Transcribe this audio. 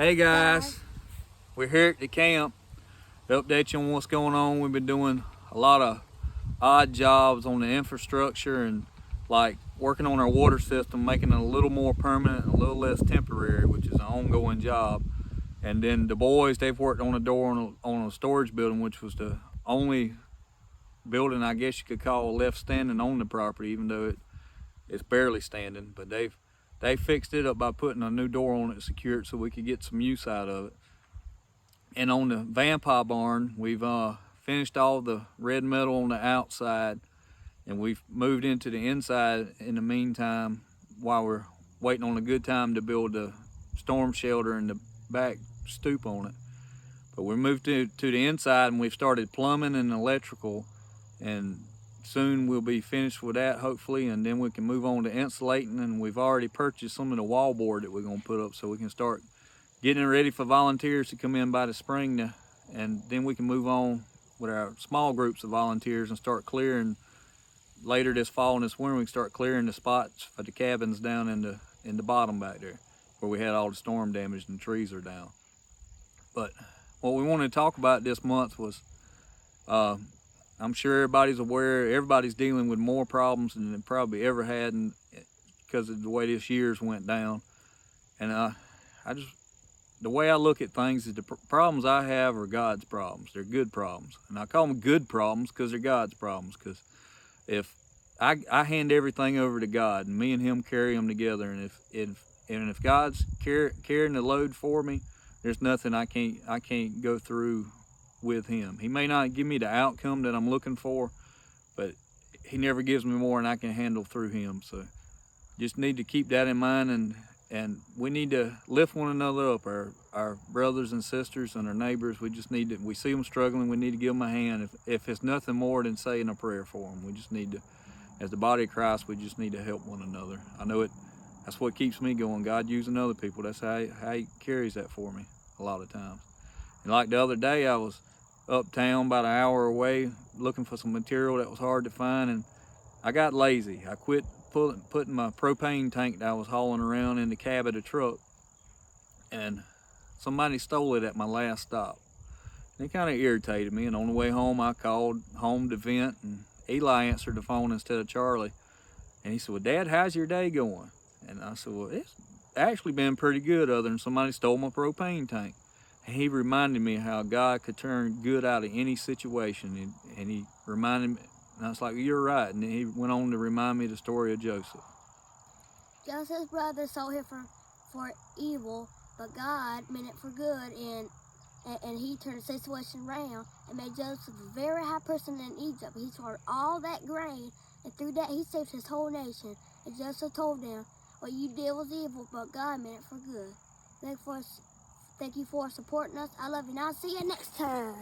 Hey guys, we're here at the camp to update you on what's going on. We've been doing a lot of odd jobs on the infrastructure and like working on our water system, making it a little more permanent, a little less temporary, which is an ongoing job. And then the boys, they've worked on a door on a storage building, which was the only building I guess you could call left standing on the property, even though it's barely standing. But they fixed it up by putting a new door on it, secured, so we could get some use out of it. And on the vampire barn, we've finished all the red metal on the outside, and we've moved into the inside in the meantime while we're waiting on a good time to build the storm shelter and the back stoop on it. But we moved to the inside, and we've started plumbing and electrical, and soon we'll be finished with that hopefully, and then we can move on to insulating. And we've already purchased some of the wall board that we're going to put up so we can start getting it ready for volunteers to come in by the spring, and then we can move on with our small groups of volunteers and start clearing later this fall and this winter. We can start clearing the spots for the cabins down in the bottom back there where we had all the storm damage and trees are down. But what we wanted to talk about this month was I'm sure everybody's aware, everybody's dealing with more problems than they probably ever had because of the way this year's went down. And the way I look at things is the problems I have are God's problems. They're good problems. And I call them good problems because they're God's problems. Because if I hand everything over to God, and me and him carry them together, and if God's carrying the load for me, there's nothing I can't go through with him. He may not give me the outcome that I'm looking for, but he never gives me more than I can handle through him. So just need to keep that in mind, and we need to lift one another up, our brothers and sisters and our neighbors. We just need to, we see them struggling, we need to give them a hand. If it's nothing more than saying a prayer for them, we just need to, as the body of Christ, we just need to help one another. I know that's what keeps me going. God using other people, that's how he carries that for me a lot of times. And like the other day, I was uptown about an hour away looking for some material that was hard to find, and I got lazy. I quit putting my propane tank that I was hauling around in the cab of the truck, and somebody stole it at my last stop. And it kind of irritated me, and on the way home I called home to vent, and Eli answered the phone instead of Charlie. And he said, "Well, Dad, how's your day going?" And I said, "Well, it's actually been pretty good, other than somebody stole my propane tank." And he reminded me how God could turn good out of any situation, and he reminded me, and I was like, "You're right." And then he went on to remind me the story of Joseph. Joseph's brother sold him for evil, but God meant it for good, and he turned the situation around and made Joseph a very high person in Egypt. He sold all that grain, and through that he saved his whole nation. And Joseph told them, "What you did was evil, but God meant it for good." Thank you for supporting us. I love you, and I'll see you next time.